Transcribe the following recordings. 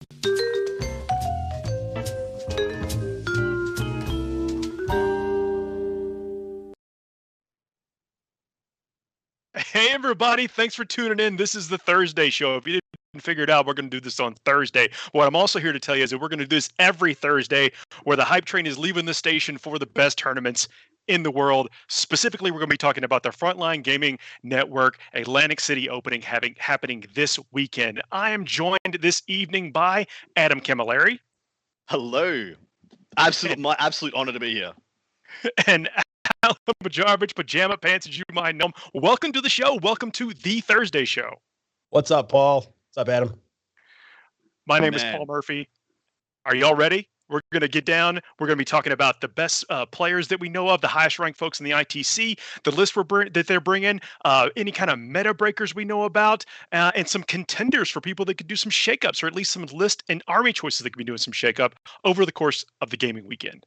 Hey, everybody. Thanks for tuning in. This is the Thursday show. If you didn't figure it out, we're going to do this on Thursday. What I'm also here to tell you is that we're going to do this every Thursday where the hype train is leaving the station for the best tournaments in the world. Specifically, we're going to be talking about the Frontline Gaming Network Atlantic City opening happening this weekend. I am joined this evening by Adam Camilleri. Hello. My absolute honor to be here. And Alan Bajramovic, Pajama Pants, as you might know him. Welcome to the show. Welcome to the Thursday show. What's up, Paul? What's up, Adam? My name is Paul Murphy. Are y'all ready? We're going to get down. We're going to be talking about the best players that we know of, the highest ranked folks in the ITC, the list that they're bringing, any kind of meta breakers we know about, and some contenders for people that could do some shakeups, or at least some list and army choices that could be doing some shakeup over the course of the gaming weekend.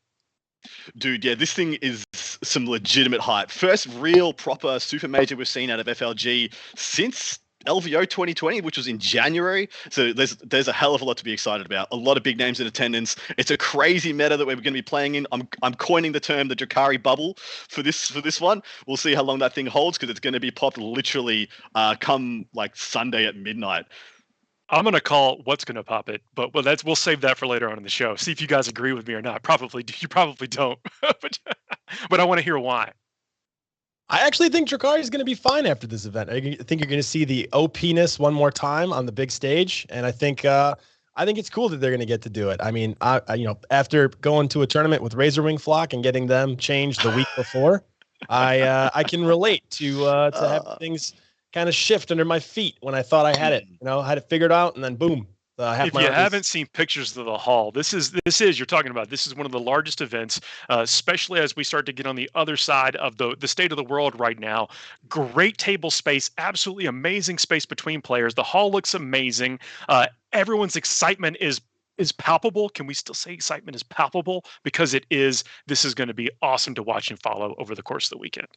Dude, yeah, this thing is some legitimate hype. First real proper super major we've seen out of FLG since LVO 2020, which was in January. So there's a hell of a lot to be excited about. A lot of big names in attendance. It's a crazy meta that we're going to be playing in. I'm coining the term the Drukhari bubble for this one. We'll see how long that thing holds because it's going to be popped literally come like Sunday at midnight. I'm going to call what's going to pop it, but we'll save that for later on in the show. See if you guys agree with me or not. You probably don't, but I want to hear why. I actually think Drukhari is going to be fine after this event. I think you're going to see the OP-ness one more time on the big stage, and I think it's cool that they're going to get to do it. I mean, after going to a tournament with Razorwing Flock and getting them changed the week before, I can relate to have things kind of shift under my feet when I thought I had it, had it figured out, and then boom. If you haven't seen pictures of the hall, this is you're talking about. This is one of the largest events, especially as we start to get on the other side of the state of the world right now. Great table space, absolutely amazing space between players. The hall looks amazing. Everyone's excitement is palpable. Can we still say excitement is palpable? Because it is. This is going to be awesome to watch and follow over the course of the weekend.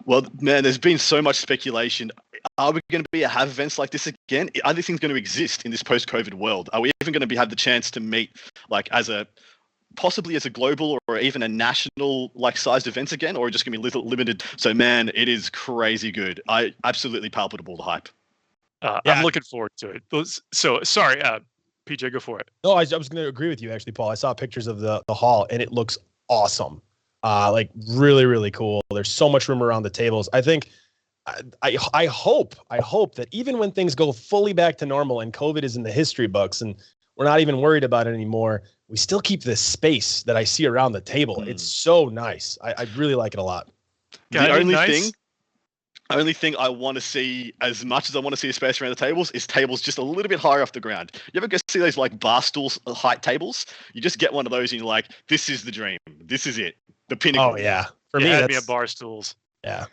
Well, man, there's been so much speculation. Are we going to have events like this again? Are these things going to exist in this post-COVID world? Are we even going to have the chance to meet possibly as a global or even a national sized events again, or just going to be limited? So, man, it is crazy good. Absolutely palpable the hype. I'm looking forward to it. So, sorry, PJ, go for it. No, I was going to agree with you, actually, Paul. I saw pictures of the hall, and it looks awesome. Really, really cool. There's so much room around the tables. I think, I hope that even when things go fully back to normal and COVID is in the history books and we're not even worried about it anymore, we still keep this space that I see around the table. It's so nice. I really like it a lot. The only thing I want to see, as much as I want to see a space around the tables, is tables just a little bit higher off the ground. You ever go see those bar stools height tables? You just get one of those and you're like, this is the dream. This is it. The pinnacle. Oh yeah. For me, that's me at bar stools. Yeah.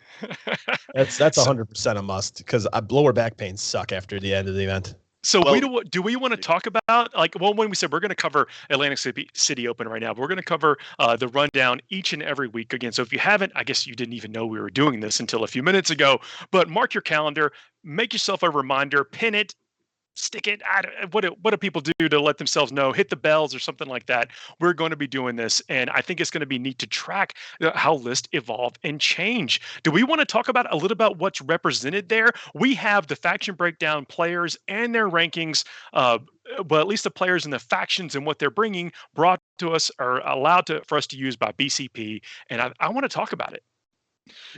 That's 100% a must because lower back pains suck after the end of the event. So do we want to talk about when we said we're going to cover Atlantic City Open right now, but we're going to cover the rundown each and every week again. So if you haven't, I guess you didn't even know we were doing this until a few minutes ago, but mark your calendar, make yourself a reminder, pin it, stick it. What do people do to let themselves know? Hit the bells or something like that. We're going to be doing this, and I think it's going to be neat to track how lists evolve and change. Do we want to talk about a little about what's represented there? We have the faction breakdown players and their rankings, well, at least the players and the factions and what they're bringing brought to us or allowed for us to use by BCP, and I want to talk about it.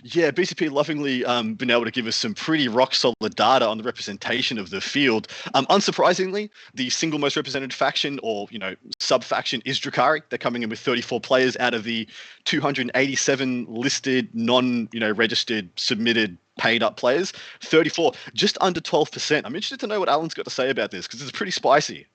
Yeah, BCP lovingly been able to give us some pretty rock solid data on the representation of the field. Unsurprisingly, the single most represented faction or sub faction is Drukhari. They're coming in with 34 players out of the 287 listed non-registered submitted paid up players. 34, just under 12%. I'm interested to know what Alan's got to say about this because it's pretty spicy.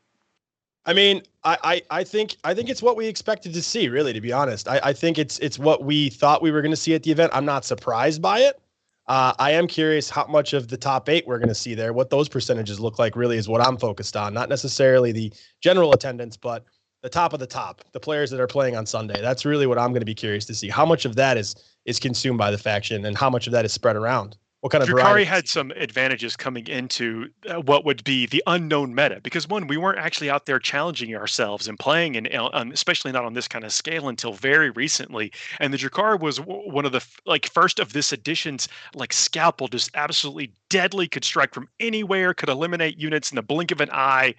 I mean, I think it's what we expected to see, really, to be honest. I think it's what we thought we were going to see at the event. I'm not surprised by it. I am curious how much of the top 8 we're going to see there. What those percentages look like really is what I'm focused on. Not necessarily the general attendance, but the top of the top, the players that are playing on Sunday. That's really what I'm going to be curious to see. How much of that is consumed by the faction and how much of that is spread around. What kind of Drukhari variety? had some advantages coming into what would be the unknown meta because one, we weren't actually out there challenging ourselves and playing, and especially not on this kind of scale until very recently. And the Drukhari was one of the first of this edition's scalpel, just absolutely deadly, could strike from anywhere, could eliminate units in the blink of an eye.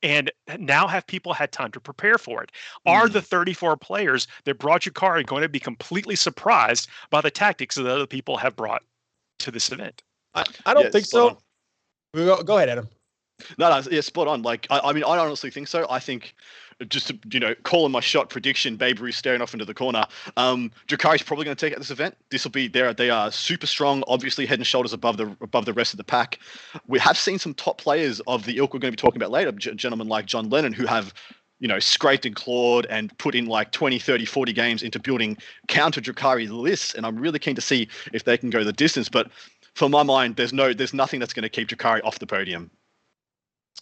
And now have people had time to prepare for it? Are the 34 players that brought Drukhari going to be completely surprised by the tactics that other people have brought to this event? I don't think so. Go ahead, Adam. No, yeah, spot on. I mean, I honestly think so. I think, just to, calling my shot prediction, Babe Ruth staring off into the corner. Drukhari's probably going to take out this event. This will be there. They are super strong, obviously head and shoulders above the rest of the pack. We have seen some top players of the ilk we're going to be talking about later, gentlemen like John Lennon, who have, scraped and clawed and put in 20, 30, 40 games into building counter Drukhari lists. And I'm really keen to see if they can go the distance. But for my mind, there's nothing that's going to keep Drukhari off the podium.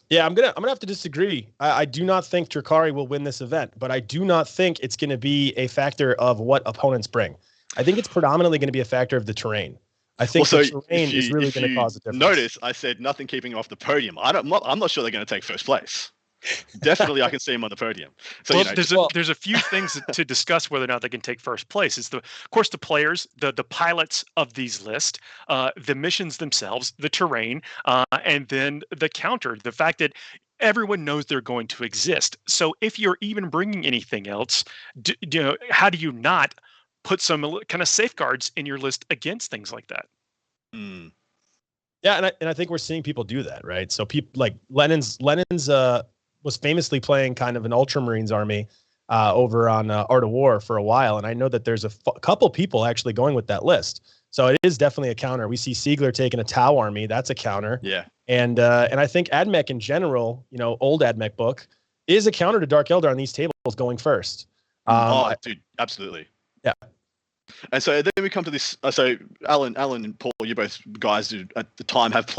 Yeah, I'm gonna have to disagree. I do not think Drukhari will win this event, but I do not think it's going to be a factor of what opponents bring. I think it's predominantly going to be a factor of the terrain. I think the terrain is really going to cause a difference. Notice I said nothing keeping off the podium. I'm not sure they're going to take first place. Definitely, I can see him on the podium. So there's a few things to discuss whether or not they can take first place. It's of course the players, the pilots of these lists, the missions themselves, the terrain, and then the counter. The fact that everyone knows they're going to exist. So if you're even bringing anything else, how do you not put some kind of safeguards in your list against things like that? Yeah, and I think we're seeing people do that, right? So people like Lennon's was famously playing kind of an Ultramarines army over on Art of War for a while, and I know that there's a couple people actually going with that list. So it is definitely a counter. We see Siegler taking a Tau army. That's a counter. Yeah. And I think AdMech in general, old AdMech book, is a counter to Dark Eldar on these tables going first. Dude, absolutely. Yeah. And so then we come to this. So Alan and Paul, you both guys who at the time had to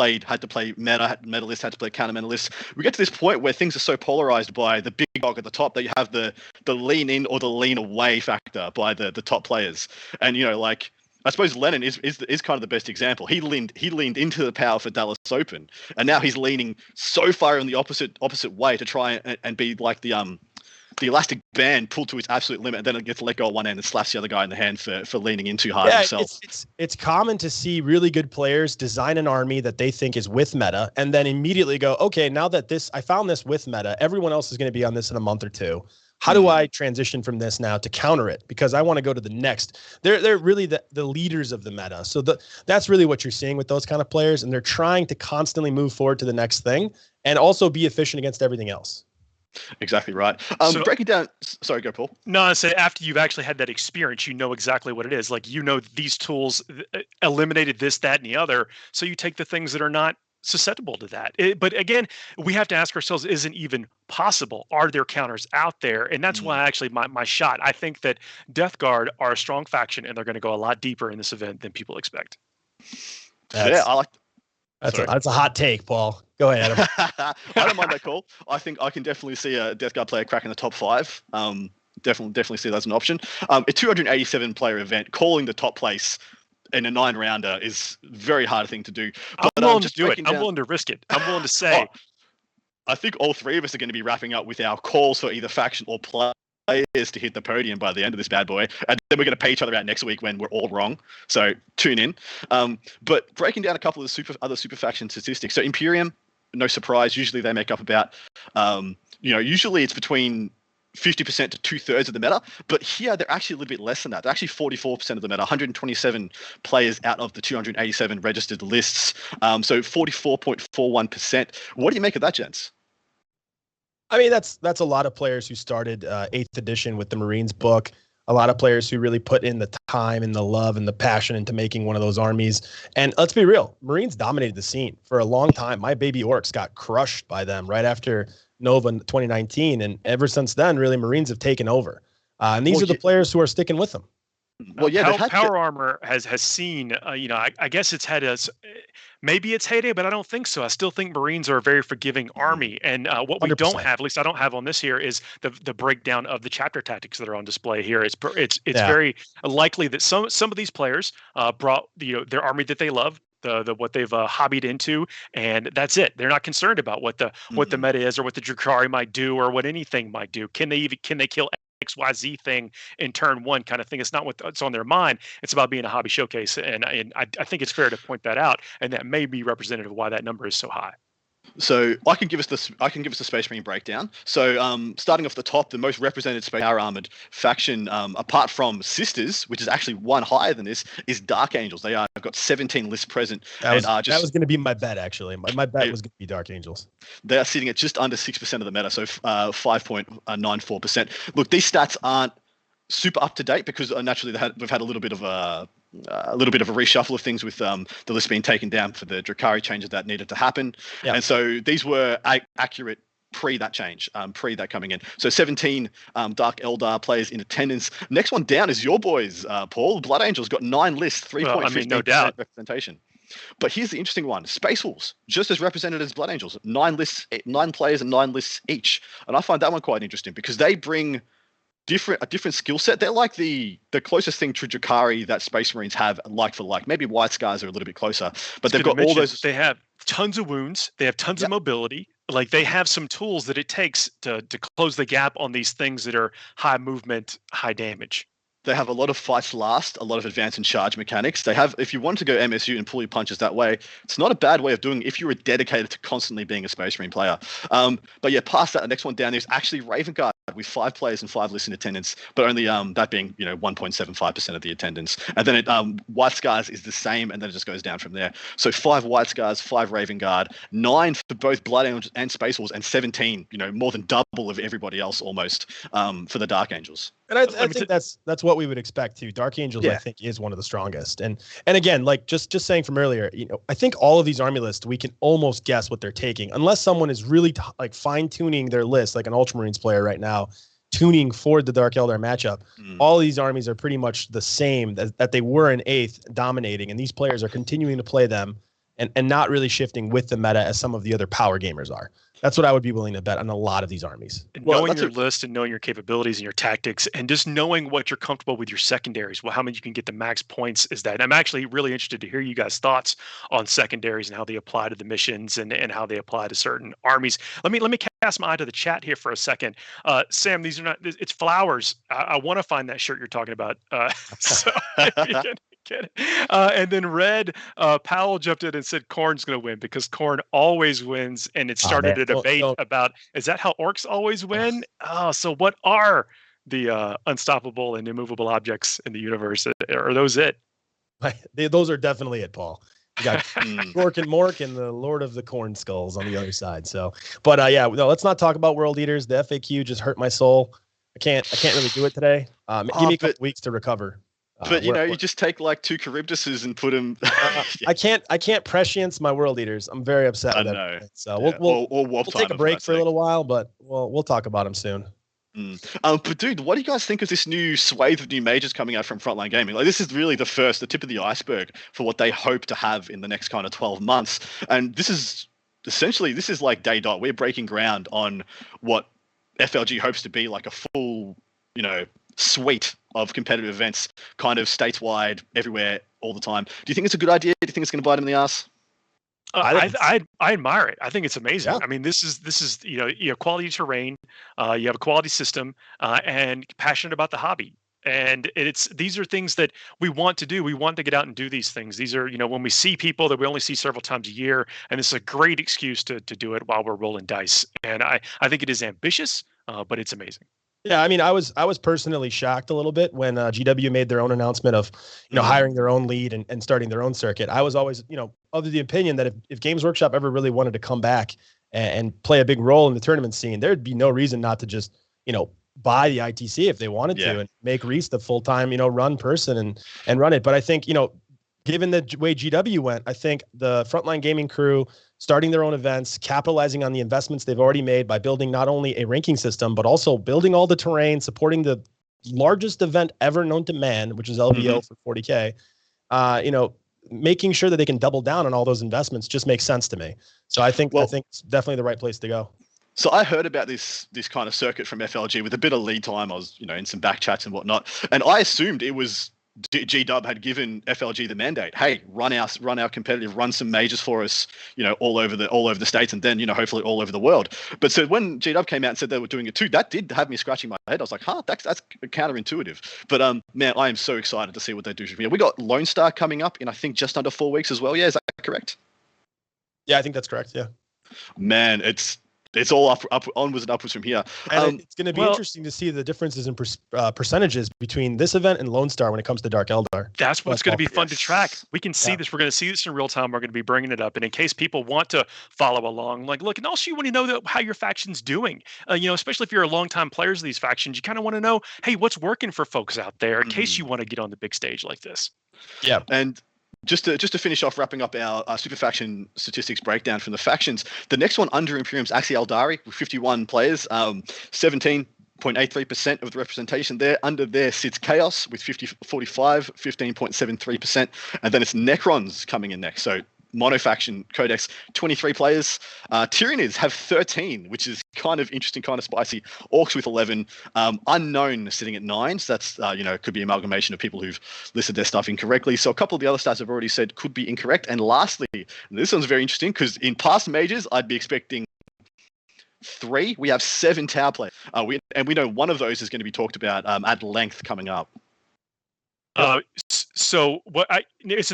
play meta list, had to play counter meta list. We get to this point where things are so polarized by the big dog at the top that you have the lean in or the lean away factor by the top players. And I suppose Lennon is kind of the best example. He leaned into the power for Dallas Open, and now he's leaning so far in the opposite way to try and be like the elastic band pulled to its absolute limit, and then it gets let go at one end and slaps the other guy in the hand for leaning in too hard himself. It's common to see really good players design an army that they think is with meta, and then immediately go, okay, now that I found this with meta, everyone else is going to be on this in a month or two. How do I transition from this now to counter it? Because I want to go to the next. They're really the leaders of the meta. So that's really what you're seeing with those kind of players, and they're trying to constantly move forward to the next thing and also be efficient against everything else. Exactly right. Breaking down. Sorry, go Paul. No, I say after you've actually had that experience, you know exactly what it is. These tools eliminated this, that, and the other. So you take the things that are not susceptible to that. But again, we have to ask ourselves, isn't even possible? Are there counters out there? And that's why actually my shot. I think that Death Guard are a strong faction, and they're going to go a lot deeper in this event than people expect. That's a hot take, Paul. Go ahead, Adam. I don't mind that call. I think I can definitely see a Death Guard player cracking the top 5. Definitely see that as an option. A 287 player event, calling the top place in a 9-rounder is a very hard thing to do. But I'm willing to do it. I'm willing to risk it. I'm willing to say. I think all three of us are going to be wrapping up with our calls for either faction or players to hit the podium by the end of this bad boy. And then we're going to pay each other out next week when we're all wrong. So tune in. But breaking down a couple of other super faction statistics. So Imperium, no surprise, usually they make up about, usually it's between 50% to 2/3 of the meta, but here they're actually a little bit less than that. They're actually 44% of the meta, 127 players out of the 287 registered lists. So 44.41%. What do you make of that, gents? I mean, that's a lot of players who started 8th edition with the Marines book. A lot of players who really put in the time and the love and the passion into making one of those armies. And let's be real, Marines dominated the scene for a long time. My baby orcs got crushed by them right after Nova in 2019, and ever since then, really, Marines have taken over. And these are the players who are sticking with them. Well, yeah, they've had Power Armor has seen, I guess it's had maybe it's heyday, but I don't think so. I still think Marines are a very forgiving army, and what we don't 100%. have, at least I don't have on this here, is the breakdown of the chapter tactics that are on display here. It's Yeah. very likely that some of these players brought their army that they love. The what they've hobbied into, and that's it. They're not concerned about what the meta is, or what the Drukhari might do, or what anything might do. Can they kill XYZ thing in turn one, kind of thing? It's not what's on their mind. It's about being a hobby showcase, and I think it's fair to point that out, and that may be representative of why that number is so high. So I can give us the Space Marine breakdown. So starting off the top, the most represented Power Armored faction, apart from Sisters, which is actually one higher than this, is Dark Angels. They have got 17 lists present. That was going to be my bet, actually. My bet was going to be Dark Angels. They are sitting at just under 6% of the meta, so 5.94%. Look, these stats aren't super up to date because naturally we've had a little bit of a reshuffle of things with the list being taken down for the Drukhari changes that needed to happen. Yeah. And so these were accurate pre that change, pre that coming in. So 17 Dark Eldar players in attendance. Next one down is your boys, Paul. Blood Angels got 9 lists, 3.15% no doubt representation. But here's the interesting one. Space Wolves, just as represented as Blood Angels, 9 lists, 9 players and 9 lists each. And I find that one quite interesting because they bring a different skill set. They're like the closest thing to Drukhari that Space Marines have, like for like. Maybe White Scars are a little bit closer, but they've got all those. They have tons of wounds. They have tons of mobility. Like, they have some tools that it takes to close the gap on these things that are high movement, high damage. They have a lot of fights last, a lot of advance and charge mechanics. They have, if you want to go MSU and pull your punches that way, it's not a bad way of doing it if you were dedicated to constantly being a Space Marine player. But yeah, past that, the next one down is actually Raven Guard with 5 players and 5 lists in attendance, but only that being 1.75% of the attendance. And then White Scars is the same, and then it just goes down from there. So 5 White Scars, 5 Raven Guard, 9 for both Blood Angels and Space Wolves, and 17, more than double of everybody else almost for the Dark Angels. And I think that's what we would expect too. Dark Angels, I think, is one of the strongest. And again, like just saying from earlier, I think all of these army lists, we can almost guess what they're taking, unless someone is really like fine tuning their list, like an Ultramarines player right now, tuning for the Dark Eldar matchup. All of these armies are pretty much the same that they were in 8th, dominating, and these players are continuing to play them and not really shifting with the meta as some of the other power gamers are. That's what I would be willing to bet on a lot of these armies. Knowing your list and knowing your capabilities and your tactics, and just knowing what you're comfortable with your secondaries. Well, how many you can get the max points is that. And I'm actually really interested to hear you guys' thoughts on secondaries and how they apply to the missions and how they apply to certain armies. Let me cast my eye to the chat here for a second. Sam, these are not. It's flowers. I want to find that shirt you're talking about. So if you can get it. And then Red Powell jumped in and said Khorne's going to win because Khorne always wins, and it started a debate about, is that how orcs always win? So what are the unstoppable and immovable objects in the universe? Are those it? Those are definitely it, Paul. You got Gork and Mork and the Lord of the Corn Skulls on the other side. So, but let's not talk about World Eaters. The FAQ just hurt my soul. I can't really do it today. Give me a couple weeks to recover. But you just take like 2 Charybdises and put them. I can't prescience my World Eaters. I'm very upset with that. So we'll take a break for a little while, but we'll talk about them soon. But dude, what do you guys think of this new swathe of new majors coming out from Frontline Gaming? Like, this is really the tip of the iceberg for what they hope to have in the next kind of 12 months. And this is like day dot. We're breaking ground on what FLG hopes to be like a full, suite of competitive events, kind of stateswide, everywhere, all the time. Do you think it's a good idea? Do you think it's going to bite him in the ass? I admire it. I think it's amazing. Yeah. I mean, this is quality terrain. You have a quality system, and passionate about the hobby. And these are things that we want to do. We want to get out and do these things. These are, when we see people that we only see several times a year, and this is a great excuse to do it while we're rolling dice. And I think it is ambitious, but it's amazing. Yeah, I mean, I was personally shocked a little bit when GW made their own announcement of, hiring their own lead and starting their own circuit. I was always, of the opinion that if Games Workshop ever really wanted to come back and play a big role in the tournament scene, there'd be no reason not to just, buy the ITC if they wanted to and make Reese the full-time, run person and run it. But I think, given the way GW went, I think the Frontline Gaming crew starting their own events, capitalizing on the investments they've already made by building not only a ranking system, but also building all the terrain, supporting the largest event ever known to man, which is LVO for 40K, making sure that they can double down on all those investments just makes sense to me. So I think it's definitely the right place to go. So I heard about this kind of circuit from FLG with a bit of lead time. I was, in some back chats and whatnot, and I assumed it was G-Dub had given FLG the mandate. Hey, run our competitive, run some majors for us, all over the states, and then hopefully all over the world. But so when G-Dub came out and said they were doing it too, that did have me scratching my head. I was like, that's counterintuitive. But man, I am so excited to see what they do from here. We got Lone Star coming up in I think just under 4 weeks as well. Yeah, is that correct? Yeah, I think that's correct. Yeah. Man, it's all up onwards and upwards from here. And it's going to be interesting to see the differences in percentages between this event and Lone Star when it comes to Dark Eldar. That's what's going to be fun to track. We can see this. We're going to see this in real time. We're going to be bringing it up. And in case people want to follow along, look, and also you want to know how your faction's doing. Especially if you're a longtime players of these factions, you kind of want to know, hey, what's working for folks out there in case you want to get on the big stage like this. Yeah. And just to finish off, wrapping up our super faction statistics breakdown from the factions, the next one under Imperium is actually Aeldari with 51 players, 17.83% of the representation there. Under there sits Chaos with 45, 15.73%, and then it's Necrons coming in next. So monofaction codex, 23 players. Tyranids have 13, which is kind of interesting, kind of spicy. Orcs with 11. Unknown sitting at 9. So that's, could be amalgamation of people who've listed their stuff incorrectly. So a couple of the other stats I've already said could be incorrect. And lastly, this one's very interesting because in past majors, I'd be expecting 3. We have 7 tower players. We know one of those is going to be talked about at length coming up. It's no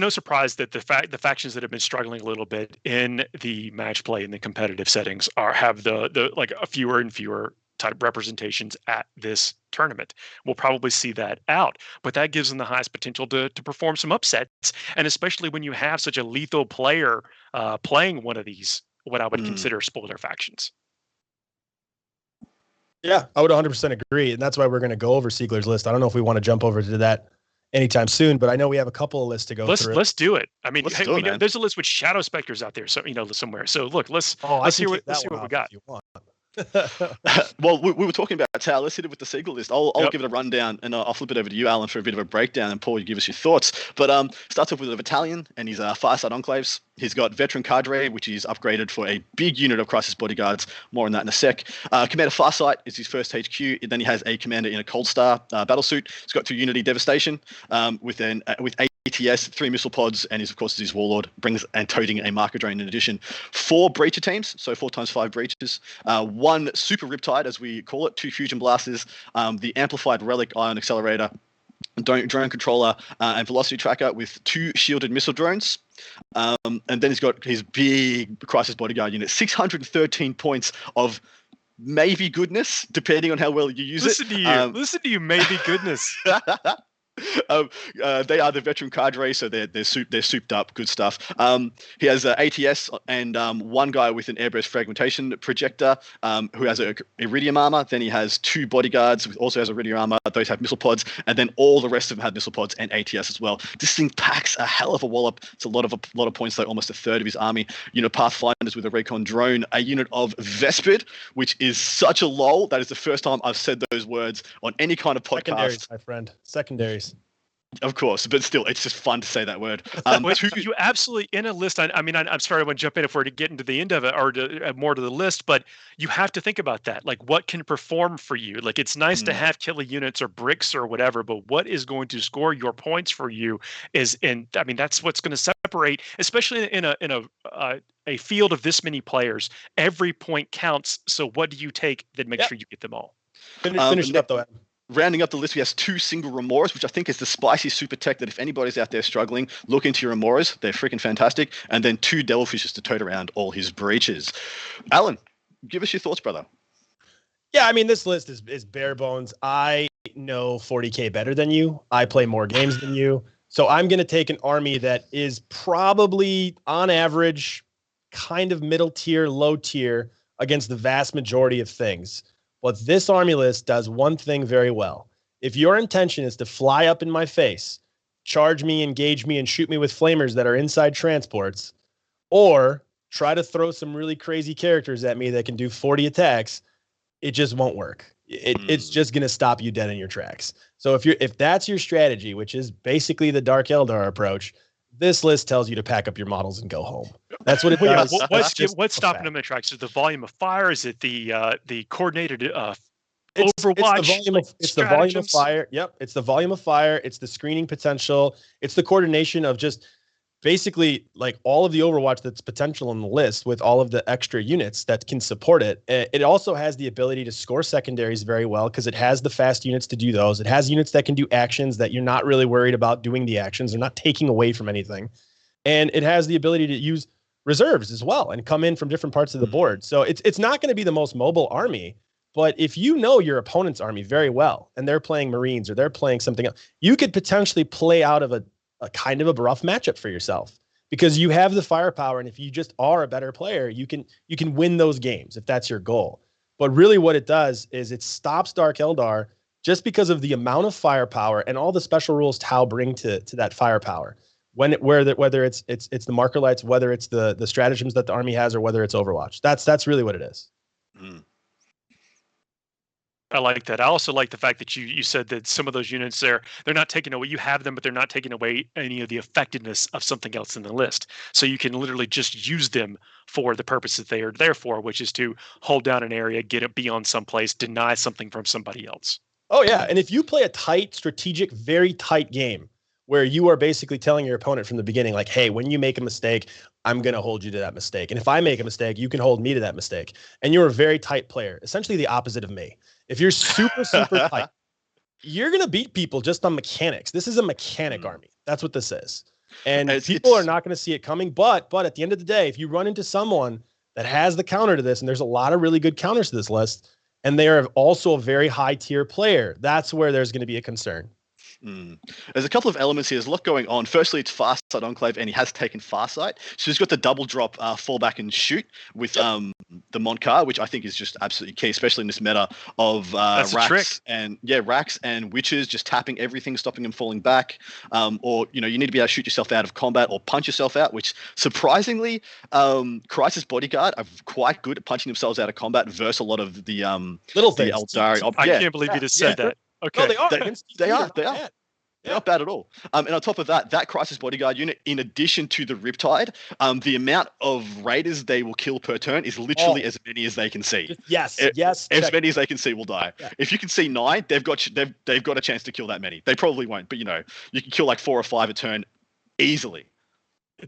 surprise that the factions that have been struggling a little bit in the match play in the competitive settings have the a fewer and fewer type representations at this tournament. We'll probably see that out, but that gives them the highest potential to perform some upsets, and especially when you have such a lethal player playing one of these, what I would consider spoiler factions. Yeah, I would 100% agree, and that's why we're going to go over Siegler's list. I don't know if we want to jump over to that anytime soon, but I know we have a couple of lists to go through. Let's do it. I mean, there's a list with Shadow Specters out there, so somewhere. So look, let's see what we got. Well, we were talking about Tau. Let's hit it with the Siegler list. I'll give it a rundown, and I'll flip it over to you, Alan, for a bit of a breakdown, and Paul, you give us your thoughts. But starts off with a Battalion and his Fireside Enclaves. He's got Veteran Cadre, which is upgraded for a big unit of Crisis Bodyguards. More on that in a sec. Commander Farsight is his first HQ. Then he has a commander in a Cold Star battlesuit. He's got 2 Unity Devastation with ATS, 3 missile pods, and of course his Warlord, brings and toting a marker drone in addition. 4 breacher teams, so 4 times 5 breaches. 1 Super Riptide, as we call it, 2 Fusion Blasters, the Amplified Relic Ion Accelerator, drone controller, and velocity tracker with 2 shielded missile drones. And then he's got his big Crisis Bodyguard unit, 613 points of maybe goodness, depending on how well you use it. Listen to you, maybe goodness. They are the Veteran Cadre, so they're souped up, good stuff. He has ATS and 1 guy with an airburst fragmentation projector who has a Iridium armor. Then he has 2 bodyguards who also has Iridium armor. Those have missile pods, and then all the rest of them have missile pods and ATS as well. This thing packs a hell of a wallop. It's a lot of points, though, almost a third of his army. Unit Pathfinders with a Recon drone, a unit of Vespid, which is such a lol. That is the first time I've said those words on any kind of podcast. Secondaries, my friend. Secondaries. Of course, but still, it's just fun to say that word. You absolutely, in a list, I'm sorry, I want to jump in if we're to get into the end of it or to, more to the list, but you have to think about that. Like, what can perform for you? Like, it's nice to have killer units or bricks or whatever, but what is going to score your points for you that's what's going to separate, especially in a field of this many players. Every point counts. So what do you take that makes sure you get them all? Finish it up, though, Adam. Rounding up the list, we have 2 single Remoras, which I think is the spicy super tech that if anybody's out there struggling, look into your Remoras. They're freaking fantastic. And then 2 Devilfishes to tote around all his breaches. Alan, give us your thoughts, brother. Yeah, I mean, this list is bare bones. I know 40K better than you. I play more games than you. So I'm going to take an army that is probably, on average, kind of middle tier, low tier against the vast majority of things. But this army list does one thing very well. If your intention is to fly up in my face, charge me, engage me, and shoot me with flamers that are inside transports, or try to throw some really crazy characters at me that can do 40 attacks, it just won't work. It's just going to stop you dead in your tracks. So if that's your strategy, which is basically the Dark Eldar approach, this list tells you to pack up your models and go home. That's what it does. What's stopping them in the tracks? Is it the volume of fire? Is it the coordinated Overwatch? It's the volume of fire. Yep. It's the volume of fire. It's the screening potential. It's the coordination of just basically like all of the Overwatch that's potential in the list with all of the extra units that can support it. It also has the ability to score secondaries very well because it has the fast units to do those. It has units that can do actions that you're not really worried about doing the actions. They're not taking away from anything. And it has the ability to use reserves as well and come in from different parts of the board. So it's not going to be the most mobile army, but if you know your opponent's army very well and they're playing Marines or they're playing something else, you could potentially play out of a kind of a rough matchup for yourself because you have the firepower. And if you just are a better player, you can win those games if that's your goal. But really what it does is it stops Dark Eldar just because of the amount of firepower and all the special rules Tau bring to that firepower. Whether it's the marker lights, whether it's the stratagems that the army has, or whether it's Overwatch. That's really what it is. I like that. I also like the fact that you said that some of those units they're not taking away. You have them, but they're not taking away any of the effectiveness of something else in the list. So you can literally just use them for the purpose that they are there for, which is to hold down an area, get it beyond someplace, deny something from somebody else. Oh yeah, and if you play a tight, strategic, very tight game where you are basically telling your opponent from the beginning, like, hey, when you make a mistake, I'm going to hold you to that mistake. And if I make a mistake, you can hold me to that mistake. And you're a very tight player, essentially the opposite of me. If you're super, super tight, you're going to beat people just on mechanics. This is a mechanic army. That's what this is. And people are not going to see it coming. But at the end of the day, if you run into someone that has the counter to this, and there's a lot of really good counters to this list, and they are also a very high tier player, that's where there's going to be a concern. There's a couple of elements here. There's a lot going on. Firstly, it's Farsight Enclave, and he has taken Farsight. So he's got the double drop fall back and shoot with the Montcar, which I think is just absolutely key, especially in this meta of racks and witches, just tapping everything, stopping them falling back. Or you need to be able to shoot yourself out of combat or punch yourself out, which surprisingly, Crisis Bodyguard are quite good at punching themselves out of combat versus a lot of the little things. Eldari. I can't believe you just said that. Okay. No, they are. They are. They're not bad at all. And on top of that Crisis Bodyguard unit, in addition to the Riptide, the amount of raiders they will kill per turn is literally as many as they can see. Yes. As many as they can see will die. Yeah. If you can see 9, they've got a chance to kill that many. They probably won't, but you can kill like 4 or 5 a turn easily.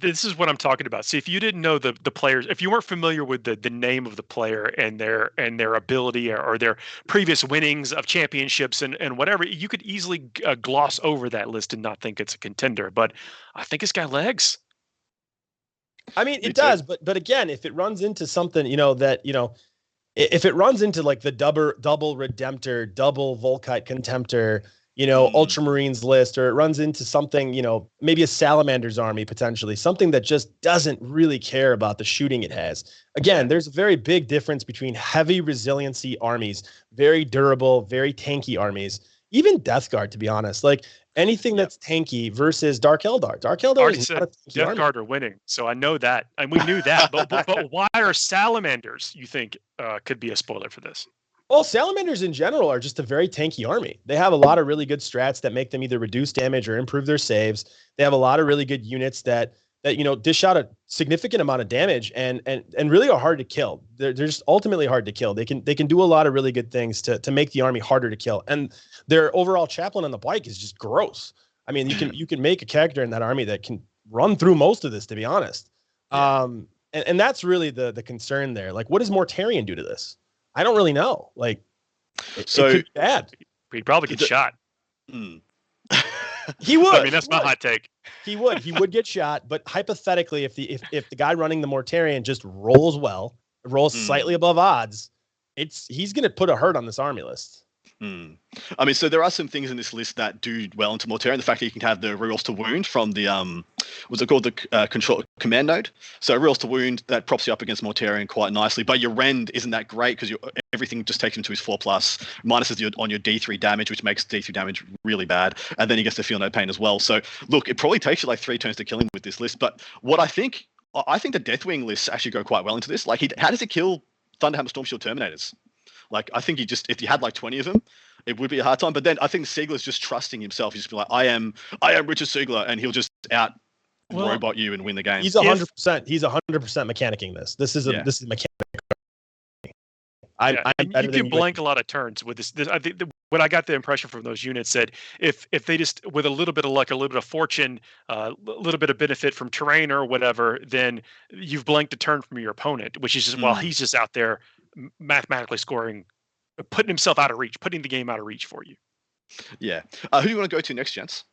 This is what I'm talking about. See, if you didn't know the players, if you weren't familiar with the name of the player and their ability or their previous winnings of championships and whatever, you could easily gloss over that list and not think it's a contender. But I think it's got legs. I mean, it does, but again, if it runs into something, if it runs into like the double Redemptor, double Volkite Contemptor, Ultramarines list, or it runs into something, maybe a Salamander's army potentially, something that just doesn't really care about the shooting it has. Again, there's a very big difference between heavy resiliency armies, very durable, very tanky armies, even Death Guard, to be honest. Like anything that's tanky versus Dark Eldar. Dark Eldar is not a tanky Death army. Guard are winning, so I know that, and we knew that. but why are Salamanders, you think, could be a spoiler for this? Well, Salamanders in general are just a very tanky army. They have a lot of really good strats that make them either reduce damage or improve their saves. They have a lot of really good units that dish out a significant amount of damage and really are hard to kill. They're just ultimately hard to kill. They can do a lot of really good things to make the army harder to kill. And their overall chaplain on the bike is just gross. I mean, you can make a character in that army that can run through most of this, to be honest. And that's really the concern there. Like, what does Mortarion do to this? I don't really know. Like, it could be bad. He'd probably get shot. He would. I mean, that's my hot take. He would get shot. But hypothetically, if the guy running the Mortarion just rolls slightly above odds, he's going to put a hurt on this army list. I mean, so there are some things in this list that do well into Mortarion. The fact that you can have the rerolls to wound from the what's it called, the control command node. So rerolls to wound that props you up against Mortarion quite nicely. But your rend isn't that great because everything just takes him to his 4+, minuses on your D3 damage, which makes D3 damage really bad, and then he gets to feel no pain as well. So look, it probably takes you like 3 turns to kill him with this list. But what I think the Deathwing lists actually go quite well into this. Like, how does it kill Thunderhammer Stormshield Terminators? Like, I think if you had like 20 of them, it would be a hard time. But then I think Siegler's just trusting himself. He's just be like, I am Richard Siegler, and he'll just robot you and win the game. He's 100%. He's 100% mechanicking this. This is mechanic. You can blank a lot of turns with this. I think what I got the impression from those units said if they just with a little bit of luck, a little bit of fortune, a little bit of benefit from terrain or whatever, then you've blanked a turn from your opponent, which is just while he's just out there mathematically scoring, putting himself out of reach, putting the game out of reach for you. Yeah. Who do you want to go to next, gents?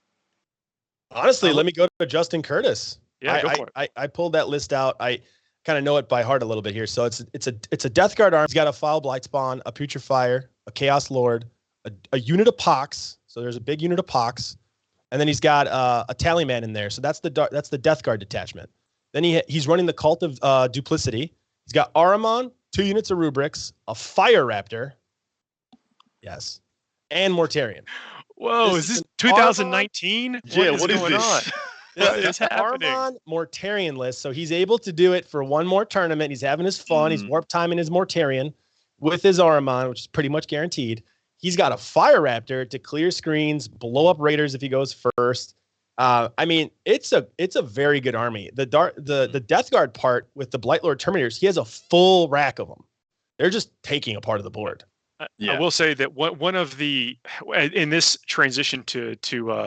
Honestly, let me go to Justin Curtis. Yeah, go for it. I pulled that list out. I kind of know it by heart a little bit here. So it's a Death Guard arm. He's got a Foul Blight Spawn, a Putrefier, a Chaos Lord, a unit of Pox. So there's a big unit of Pox, and then he's got a Tallyman in there. So that's the Death Guard detachment. Then he's running the Cult of Duplicity. He's got Ahriman, 2 units of Rubrics, a Fire Raptor, yes, and Mortarion. Whoa, is this 2019? Yeah, what is going on? It's happening. Ahriman Mortarion list, so he's able to do it for one more tournament. He's having his fun. He's warp timing his Mortarion with his Ahriman, which is pretty much guaranteed. He's got a Fire Raptor to clear screens, blow up raiders if he goes first. I mean, it's a very good army. The Death Guard part with the Blightlord Terminators, he has a full rack of them. They're just taking a part of the board. I will say that one of the in this transition to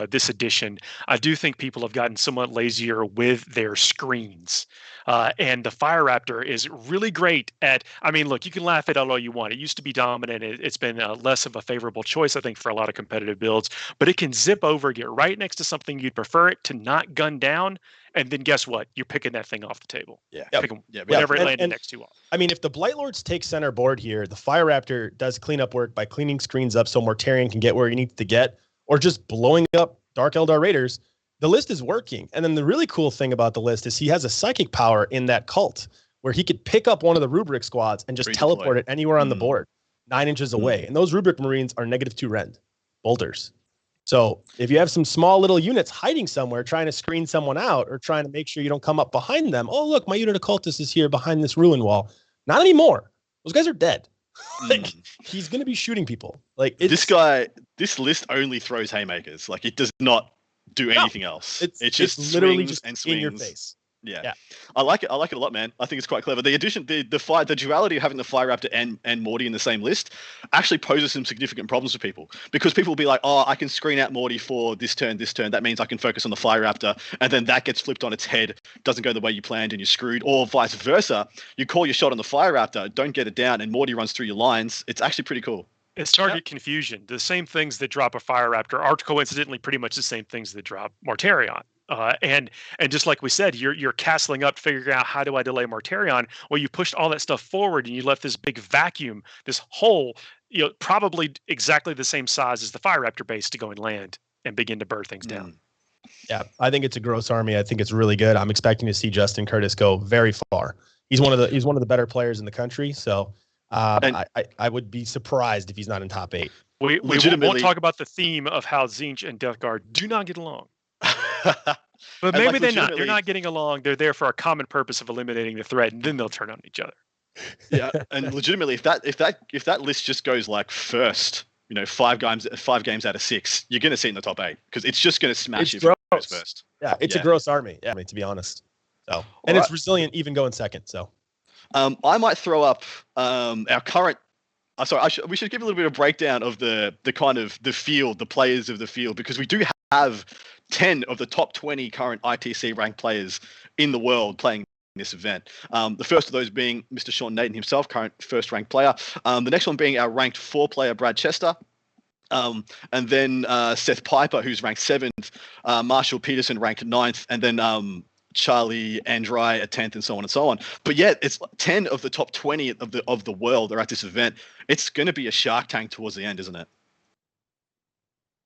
this edition, I do think people have gotten somewhat lazier with their screens, and the Fire Raptor is really great at. I mean, look, you can laugh at it all you want. It used to be dominant. It's been less of a favorable choice, I think, for a lot of competitive builds. But it can zip over, get right next to something you'd prefer it to not gun down. And then guess what? You're picking that thing off the table. Yeah. Whatever it landed next to. I mean, if the Blightlords take center board here, the Fire Raptor does cleanup work by cleaning screens up so Mortarion can get where he needs to get, or just blowing up Dark Eldar Raiders. The list is working. And then the really cool thing about the list is he has a psychic power in that cult where he could pick up one of the Rubric squads and just teleport it anywhere on the board, 9 inches away. And those Rubric Marines are -2 rend bolters. So if you have some small little units hiding somewhere, trying to screen someone out or trying to make sure you don't come up behind them. Oh, look, my unit of cultists is here behind this ruin wall. Not anymore. Those guys are dead. Like, he's going to be shooting people. Like this list only throws haymakers. Like, it does not do anything else. It's just literally swings just and swings in your face. Yeah. I like it a lot, man. I think it's quite clever. The addition, the duality of having the Fire Raptor and Morty in the same list actually poses some significant problems for people, because people will be like, oh, I can screen out Morty for this turn. That means I can focus on the Fire Raptor, and then that gets flipped on its head, doesn't go the way you planned, and you're screwed. Or vice versa, you call your shot on the Fire Raptor, don't get it down, and Morty runs through your lines. It's actually pretty cool. It's target confusion. The same things that drop a Fire Raptor are coincidentally pretty much the same things that drop Mortarion. And just like we said, you're castling up, figuring out how do I delay Mortarion. Well, you pushed all that stuff forward, and you left this big vacuum, this hole, probably exactly the same size as the Fire Raptor base to go and land and begin to burn things down. Yeah, I think it's a gross army. I think it's really good. I'm expecting to see Justin Curtis go very far. He's one of the better players in the country. So I would be surprised if he's not in top 8. We won't talk about the theme of how Tzeentch and Death Guard do not get along. But maybe they're not. They're not getting along. They're there for a common purpose of eliminating the threat, and then they'll turn on each other. Yeah, and legitimately, if that list just goes like first, 5 games out of 6, you're going to see it in the top 8, because it's just going to smash you first. Yeah, it's a gross army. Yeah, to be honest. So, and it's resilient even going second. So, I might throw up our current. We should give a little bit of breakdown of the kind of the field, the players of the field, because we do have 10 of the top 20 current ITC ranked players in the world playing this event. The first of those being Mr. Sean Nayden himself, current first ranked player. The next one being our ranked 4 player Brad Chester. And then Seth Piper, who's ranked 7th, Marshall Peterson ranked 9th, and then Charlie Andrai at 10th, and so on and so on. But yet, it's 10 of the top 20 of the world are at this event. It's going to be a Shark Tank towards the end, isn't it?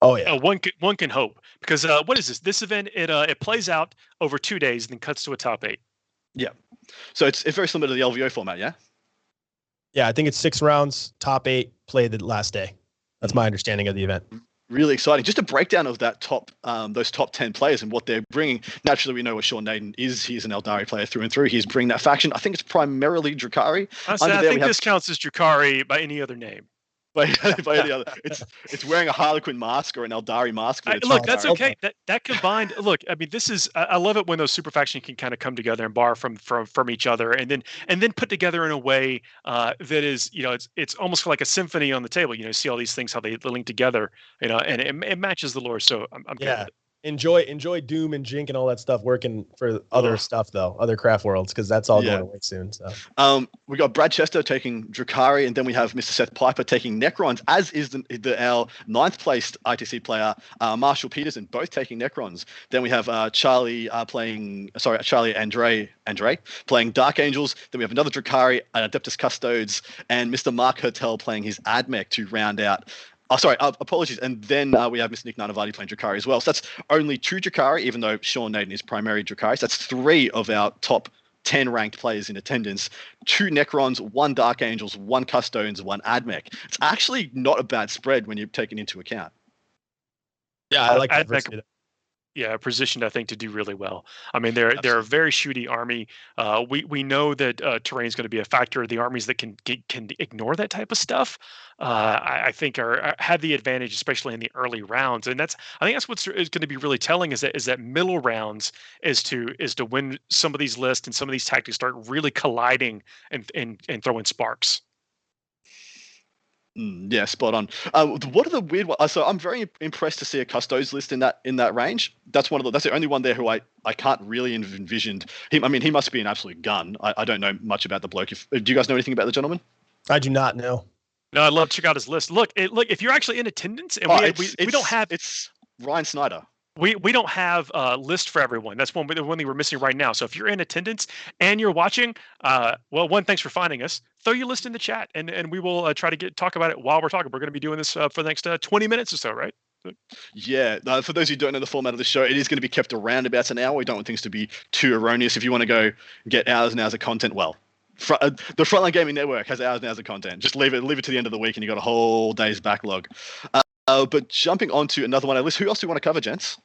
Oh yeah. One can hope, because what is this? This event it plays out over 2 days and then cuts to a top 8. Yeah. So it's very similar to the LVO format, yeah. Yeah, I think it's 6 rounds, top 8 play the last day. That's my understanding of the event. Really exciting. Just a breakdown of that those top 10 players and what they're bringing. Naturally, we know what Sean Nayden is. He's an Aeldari player through and through. He's bringing that faction. I think it's primarily Drukhari. I think this counts as Drukhari by any other name. By any other, it's wearing a Harlequin mask or an Eldari mask. Look, that's okay. That combined. Look, I mean, this is. I love it when those super factions can kind of come together and borrow from each other, and then put together in a way that is, it's almost like a symphony on the table. See all these things how they link together, and it matches the lore. So I'm good with it. Enjoy Doom and Jink and all that stuff working for other stuff though, other craft worlds, because that's all going away soon. So we got Brad Chester taking Drukhari, and then we have Mr. Seth Piper taking Necrons, as is our 9th placed ITC player Marshall Peterson, both taking Necrons. Then we have Charlie Andre playing Dark Angels. Then we have another Drukhari, Adeptus Custodes, and Mr. Mark Hertel playing his Admech to round out. Apologies. And then we have Mr. Nick Nanavati playing Drukhari as well. So that's only 2 Drukhari, even though Sean Nayden is primary Drukhari. So that's 3 of our top 10 ranked players in attendance. 2 Necrons, 1 Dark Angels, 1 Custodes, 1 Admech. It's actually not a bad spread when you're taking into account. Yeah, I like Admech. Yeah, positioned, I think, to do really well. I mean, they're a very shooty army. We know that terrain is going to be a factor. The armies that can ignore that type of stuff, I think, have the advantage, especially in the early rounds. And I think that's what's is going to be really telling is that middle rounds is to win some of these lists and some of these tactics start really colliding and throwing sparks. Yeah, spot on. What are the weird ones? So I'm very impressed to see a Custodes list in that range. That's the only one there who I can't really envision him. I mean, he must be an absolute gun. I don't know much about the bloke. Do you guys know anything about the gentleman? I do not know. No, I'd love to check out his list. Look, if you're actually in attendance, and we don't have it's Ryan Snyder. We don't have a list for everyone. That's one thing we're missing right now. So if you're in attendance and you're watching, thanks for finding us. Throw your list in the chat, and we will try to talk about it while we're talking. We're going to be doing this for the next 20 minutes or so, right? Yeah. For those who don't know the format of the show, it is going to be kept around about an hour. We don't want things to be too erroneous. If you want to go get hours and hours of content, the Frontline Gaming Network has hours and hours of content. Just leave it to the end of the week, and you got a whole day's backlog. But jumping on to another one on our list, who else do you want to cover, gents?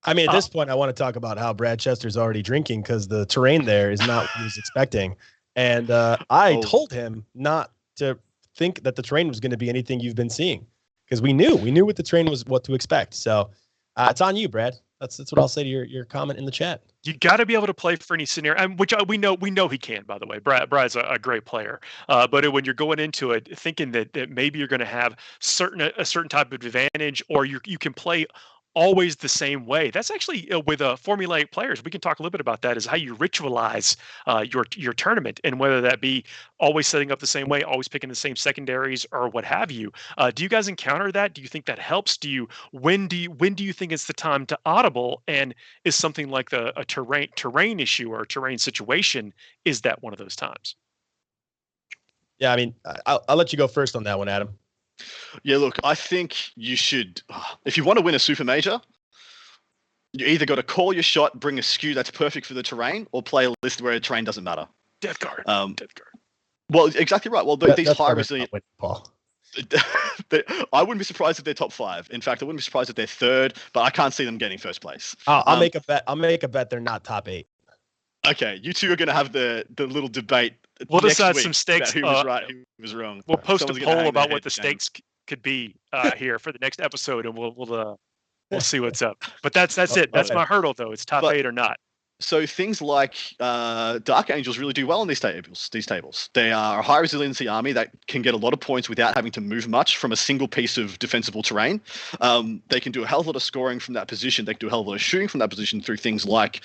I mean, at this point, I want to talk about how Brad Chester's already drinking because the terrain there is not what he was expecting. And I told him not to think that the terrain was going to be anything you've been seeing because we knew what the terrain was, what to expect. So it's on you, Brad. That's what I'll say to your comment in the chat. You got to be able to play for any scenario, and which we know he can. By the way, Brad's a great player. But when you're going into it, thinking that maybe you're going to have a certain type of advantage, or you can play always the same way. That's actually with formulaic players. We can talk a little bit about that. Is how you ritualize your tournament, and whether that be always setting up the same way, always picking the same secondaries, or what have you. Do you guys encounter that? Do you think that helps? When do you think it's the time to audible? And is something like a terrain issue or a terrain situation, is that one of those times? Yeah, I mean, I'll let you go first on that one, Adam. Yeah, look, I think you should, if you want to win a super major, you either got to call your shot, bring a skew that's perfect for the terrain, or play a list where terrain doesn't matter. Death Guard. Death Guard. Well, exactly right. Well, these high resilient, Paul. I wouldn't be surprised if they're top 5. In fact, I wouldn't be surprised if they're 3rd, but I can't see them getting first place. I'll make a bet. I'll make a bet they're not top 8. Okay, you two are going to have the little debate. We'll decide some stakes. Who was right, who was wrong. We'll post a poll about what the stakes could be here for the next episode, and we'll see what's up. But that's it. That's my hurdle, though. It's top 8 or not. So things like Dark Angels really do well on these tables. They are a high resiliency army that can get a lot of points without having to move much from a single piece of defensible terrain. They can do a hell of a lot of scoring from that position. They can do a hell of a lot of shooting from that position through things like,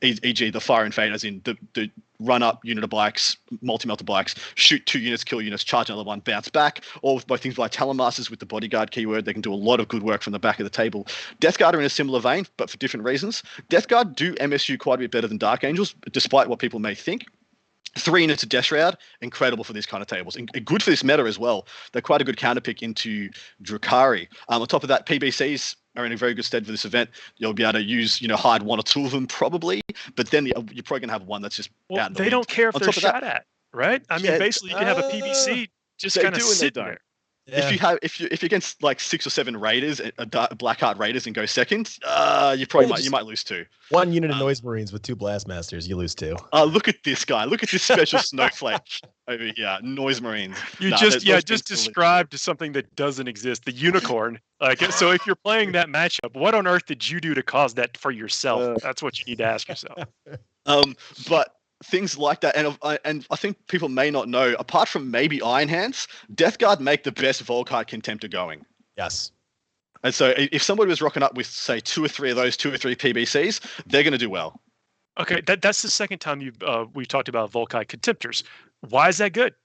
e.g. the Fire and Fade, as in the run up unit of bikes, multi-melter bikes, shoot 2 units, kill units, charge another one, bounce back, or by things like Talon Masters with the bodyguard keyword. They can do a lot of good work from the back of the table. Death Guard are in a similar vein, but for different reasons. Death Guard do MSU quite a bit better than Dark Angels, despite what people may think. 3 units of Death Shroud, incredible for these kind of tables. And good for this meta as well. They're quite a good counterpick into Drukhari. On top of that, PBCs are in a very good stead for this event. You'll be able to use, hide 1 or 2 of them probably, but then you're probably going to have one that's just out in the They don't care if they're shot at, right? I mean, basically you can have a PBC just kind of sit there. if you're against like 6 or 7 raiders, Blackheart raiders, and go second, you might lose 2. One unit of Noise Marines with 2 Blastmasters, you lose 2. Look at this guy. Look at this special snowflake over here. Noise Marines. You just described something that doesn't exist. The unicorn. So if you're playing that matchup, what on earth did you do to cause that for yourself? That's what you need to ask yourself. But things like that, and I think people may not know, apart from maybe Iron Hands, Death Guard make the best Volkite Contemptor going. Yes. And so if somebody was rocking up with, say, 2 or 3 of those, 2 or 3 PBCs, they're going to do well. Okay, that's the second time we've talked about Volkite Contemptors. Why is that good?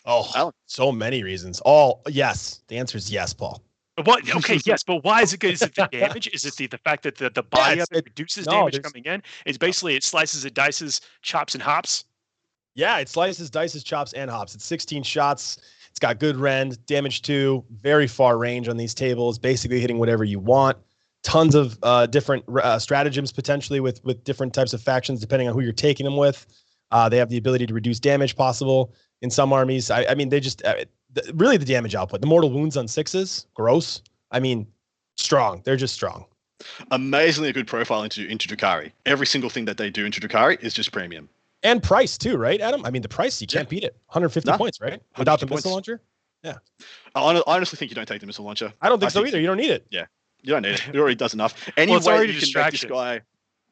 Oh, so many reasons. Yes. The answer is yes, Paul. What? Okay, yes, but why is it good? Is it the damage? Is it the fact that the body of it reduces damage coming in? It's basically it slices, it dices, chops, and hops. Yeah, it slices, dices, chops, and hops. It's 16 shots. It's got good rend, damage 2, very far range on these tables, basically hitting whatever you want. Tons of different stratagems potentially with different types of factions depending on who you're taking them with. They have the ability to reduce damage possible in some armies. I mean, they just really the damage output. The mortal wounds on 6s, gross. I mean, strong. They're just strong. Amazingly good profile into Drukhari. Every single thing that they do into Drukhari is just premium. And price too, right, Adam? I mean, the price, you can't beat it. 150 points, right? Without the missile launcher? Yeah. I honestly think you don't take the missile launcher. I don't think so either. You don't need it. Yeah. You don't need it. It already does enough. It's already you distraction. Can make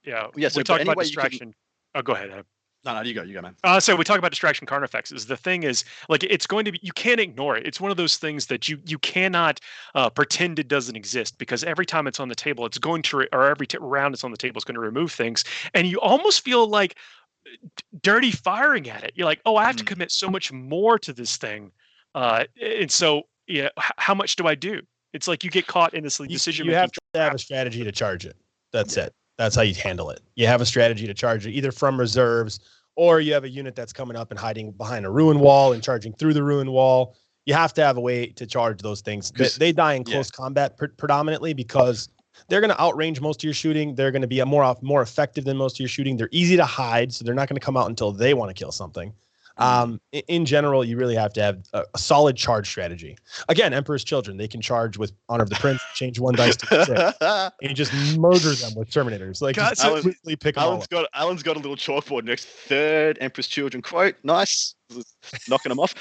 this guy... Yeah. So we talked about distraction. Oh, go ahead, Adam. No, you go, man. So we talk about distraction Carnifex. The thing is, like, it's going to be, you can't ignore it. It's one of those things that you cannot pretend it doesn't exist, because every time it's on the table, it's going to, or every round it's on the table, it's going to remove things. And you almost feel like dirty firing at it. You're like, oh, I have to commit so much more to this thing. And so, how much do I do? It's like you get caught in this decision. You have to have a strategy to charge it. That's it. That's how you handle it. You have a strategy to charge it, either from reserves, or you have a unit that's coming up and hiding behind a ruin wall and charging through the ruin wall. You have to have a way to charge those things. They die in close combat predominantly because they're going to outrange most of your shooting. They're going to be more effective than most of your shooting. They're easy to hide, so they're not going to come out until they want to kill something. In general, you really have to have a solid charge strategy. Again, Emperor's Children, they can charge with Honor of the Prince, change 1 dice to 6, and just murder them with Terminators. Like, just quickly pick them all up. Alan's got a little chalkboard next. 3rd Emperor's Children quote. Nice. Knocking them off.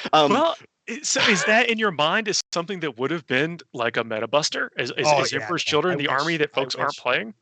So is that in your mind is something that would have been like a meta buster? Is Emperor's Children the army that folks aren't playing?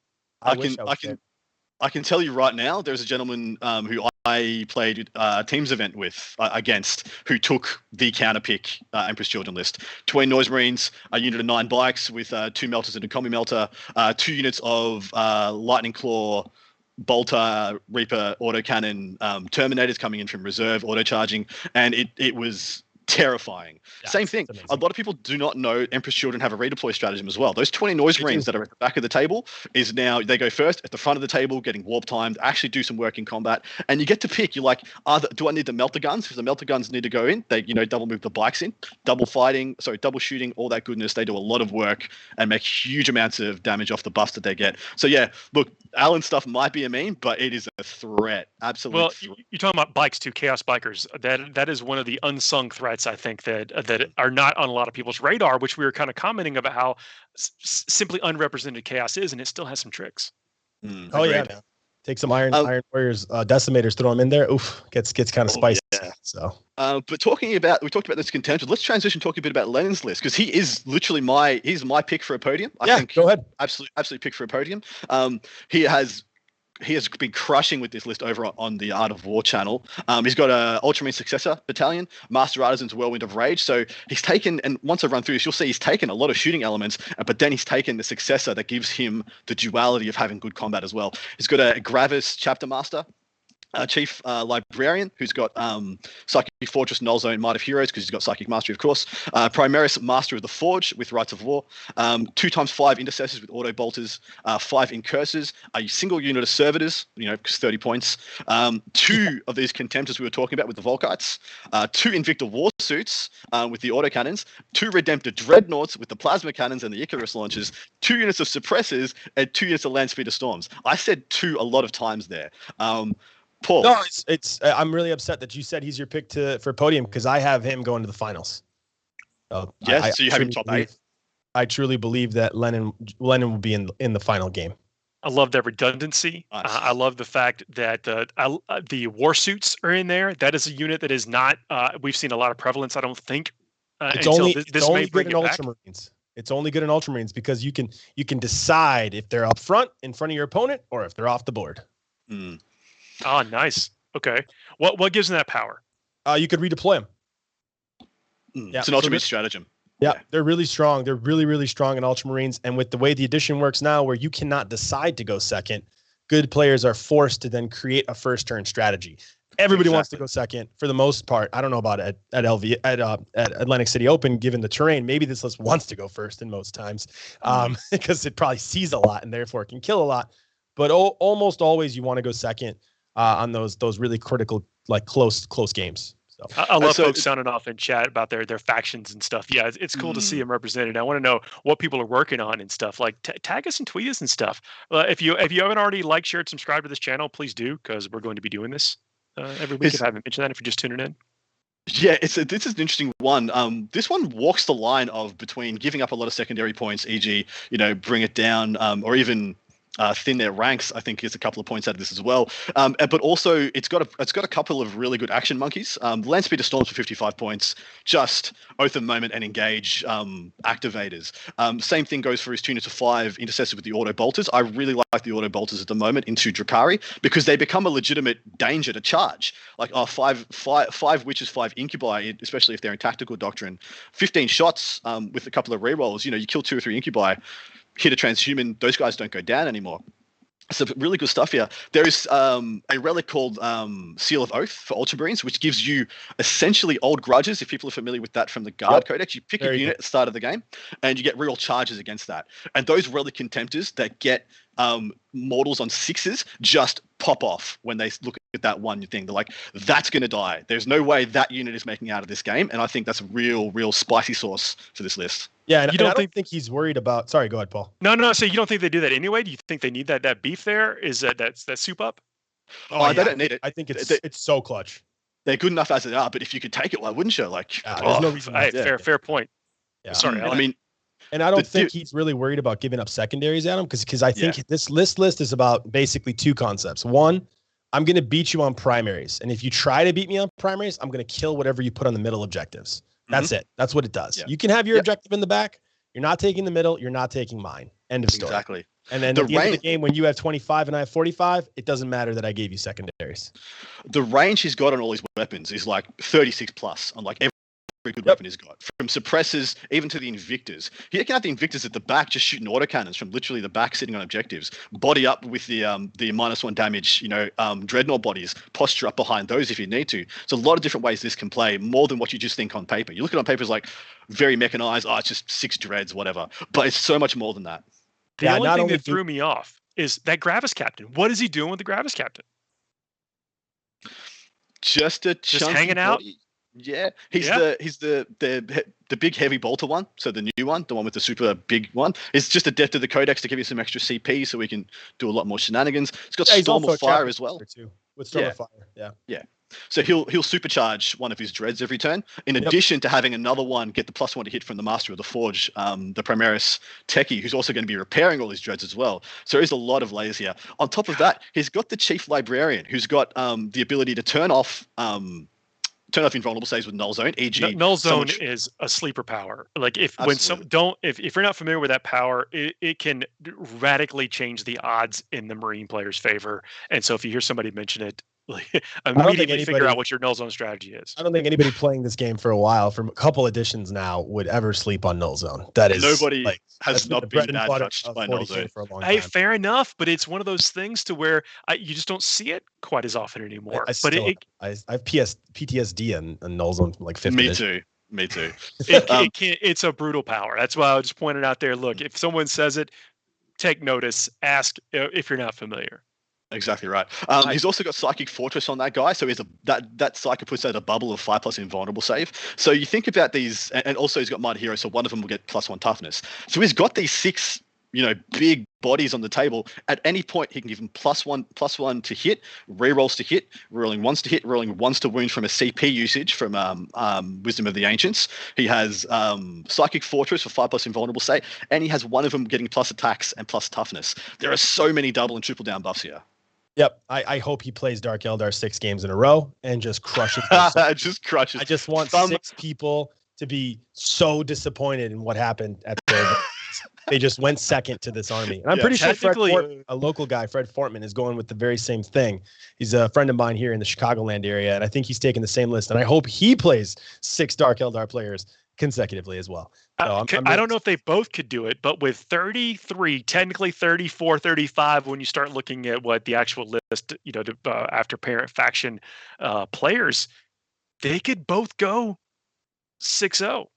I can tell you right now, there's a gentleman who I played a teams event with against who took the counterpick Emperor's Children list. 20 Noise Marines, a unit of 9 bikes with 2 melters and a combi melter, 2 units of Lightning Claw, Bolter, Reaper, autocannon, Terminators coming in from reserve, auto charging, and it was terrifying. Yeah, same thing. A lot of people do not know Emperor's Children have a redeploy stratagem as well. Those 20 Noise Marines that are at the back of the table is now they go first at the front of the table, getting warp timed, actually do some work in combat, and you get to pick. You're like, do I need the melter guns? If the melter guns need to go in, they double move the bikes in, double shooting, all that goodness. They do a lot of work and make huge amounts of damage off the buffs that they get. So yeah, look, Alan's stuff might be a meme, but it is a threat. Absolutely. Well, you're talking about bikes too, Chaos Bikers. That is one of the unsung threats, I think, that are not on a lot of people's radar, which we were kind of commenting about how simply unrepresented Chaos is, and it still has some tricks. Oh yeah, man. Take some Iron Warriors decimators, throw them in there. Oof, gets kind of spicy. Yeah. So, but we talked about this contender. Let's transition talking a bit about Lennon's list, because he is literally my pick for a podium. I think go ahead. Absolutely pick for a podium. He has been crushing with this list over on the Art of War channel. He's got a Ultramarine Successor Battalion, Master Artisans Whirlwind of Rage. So he's taken, and once I run through this, you'll see he's taken a lot of shooting elements, but then he's taken the Successor that gives him the duality of having good combat as well. He's got a Gravis Chapter Master, Chief Librarian, who's got Psychic Fortress, Null Zone, Might of Heroes, because he's got Psychic Mastery, of course. Primaris, Master of the Forge, with Rights of War. 2x5 Intercessors with Auto Bolters. 5 Incursors. A single unit of Servitors, because 30 points. 2 of these Contemptors we were talking about with the Volkites. 2 Invicta War Suits with the Autocannons. 2 Redemptor Dreadnoughts with the Plasma Cannons and the Icarus Launchers. 2 units of Suppressors, and 2 units of Land Speeder Storms. I said 2 a lot of times there. Paul. No, it's I'm really upset that you said he's your pick for podium, because I have him going to the finals. Yes, so you have him top 8. I truly believe that Lennon will be in the final game. I love that redundancy. Nice. I love the fact that the war suits are in there. That is a unit that is not. We've seen a lot of prevalence. I don't think. It's only good in Ultramarines. It's only good in Ultramarines because you can decide if they're up front in front of your opponent or if they're off the board. Oh, nice. Okay. What gives them that power? You could redeploy them. It's an Ultramarine stratagem. Yeah, they're really strong. They're really, really strong in Ultramarines. And with the way the edition works now, where you cannot decide to go second, good players are forced to then create a first turn strategy. Everybody wants to go second for the most part. I don't know about it at Atlantic City Open, given the terrain. Maybe this list wants to go first in most times because it probably sees a lot and therefore can kill a lot. But almost always you want to go second on those really critical, like close games. So I love folks sounding off in chat about their factions and stuff. Yeah, it's cool to see them represented. I want to know what people are working on and stuff. Like tag us and tweet us and stuff. If you haven't already liked, shared, subscribed to this channel, please do, because we're going to be doing this every week. If I haven't mentioned that, if you're just tuning in. Yeah, this is an interesting one. This one walks the line of between giving up a lot of secondary points, e.g., bring it down, or even thin their ranks. I think is a couple of points out of this as well. But also it's got a couple of really good action monkeys. Land Speeder Storms for 55 points, just Oath of Moment and Engage activators. Same thing goes for his 2 to 5 intercessors with the auto bolters. I really like the auto bolters at the moment into Drukhari because they become a legitimate danger to charge. Like 5 witches, 5 incubi, especially if they're in tactical doctrine. 15 shots with a couple of rerolls. You kill 2 or 3 incubi. Hit a transhuman, those guys don't go down anymore. So really good stuff here. There is a relic called Seal of Oath for Ultramarines, which gives you essentially old grudges. If people are familiar with that from the Guard Codex, you pick a unit at the start of the game, and you get real charges against that. And those relic contemptors that get mortals on 6s just pop off when they look at that one thing. They're like, that's going to die. There's no way that unit is making out of this game. And I think that's a real spicy sauce for this list. Yeah, and I don't think he's worried about. Sorry, go ahead, Paul. No. So you don't think they do that anyway? Do you think they need that beef there? Is that soup up? They don't need it. I think it's so clutch. They're good enough as they are, but if you could take it, why wouldn't you? Like, there's no reason. Fair point. Yeah. Sorry, I mean, and I don't think he's really worried about giving up secondaries, Adam, because I think this list is about basically 2 concepts. One, I'm going to beat you on primaries, and if you try to beat me on primaries, I'm going to kill whatever you put on the middle objectives. That's it. That's what it does. Yeah. You can have your objective in the back. You're not taking the middle. You're not taking mine. End of story. Exactly. And then at the end of the game, when you have 25 and I have 45, it doesn't matter that I gave you secondaries. The range he's got on all his weapons is like 36 plus on like every good weapon he's got. From suppressors even to the Invictors. He can have the Invictors at the back just shooting autocannons from literally the back sitting on objectives. Body up with the -1 damage, dreadnought bodies. Posture up behind those if you need to. So a lot of different ways this can play, more than what you just think on paper. You look at it on paper as like very mechanized, it's just 6 dreads, whatever. But it's so much more than that. The only thing that threw me off is that Gravis Captain. What is he doing with the Gravis Captain? Just hanging out? Yeah, he's the big heavy bolter one. So the new one, the one with the super big one, it's just a depth of the codex to give you some extra CP, so we can do a lot more shenanigans. It's got Storm of Fire as well. With Storm of Fire, yeah. So he'll supercharge one of his dreads every turn, in addition to having another one get the +1 to hit from the Master of the Forge, the Primaris techie, who's also going to be repairing all his dreads as well. So there's a lot of layers here. On top of that, he's got the Chief Librarian, who's got the ability to turn off invulnerable saves with Null Zone, e.g. Null Zone is a sleeper power. Like if you're not familiar with that power, it can radically change the odds in the Marine player's favor. And so if you hear somebody mention it, immediately figure out what your Null Zone strategy is. I don't think anybody playing this game for a while, from a couple editions now, would ever sleep on Null Zone. That is nobody has not been bad touched by Null Zone for a long time. Hey, time. fair enough, but it's one of those things to where you just don't see it quite as often anymore. I have PTSD and Null Zone from like 50. Me too. It's a brutal power. That's why I just pointed out there. Look, if someone says it, take notice. Ask if you're not familiar. Exactly right. He's also got Psychic Fortress on that guy, so that Psychic puts out a bubble of 5+ invulnerable save. So you think about these, and also he's got Mighty Hero, so one of them will get +1 toughness. So he's got these 6, big bodies on the table. At any point, he can give them +1 to hit, rerolls to hit, rolling ones to hit, rolling ones to wound from a CP usage from Wisdom of the Ancients. He has Psychic Fortress for 5+ invulnerable state, and he has one of them getting plus attacks and plus toughness. There are so many double and triple down buffs here. Yep. I hope he plays Dark Eldar 6 games in a row and just crushes. Just crushes. I just want 6 people to be so disappointed in what happened at the they just went second to this army. And I'm pretty sure a local guy, Fred Fortman, is going with the very same thing. He's a friend of mine here in the Chicagoland area, and I think he's taking the same list. And I hope he plays 6 Dark Eldar players consecutively as well. So I don't know if they both could do it, but with 33, technically 34, 35, when you start looking at what the actual list, after parent faction players, they could both go 6-0.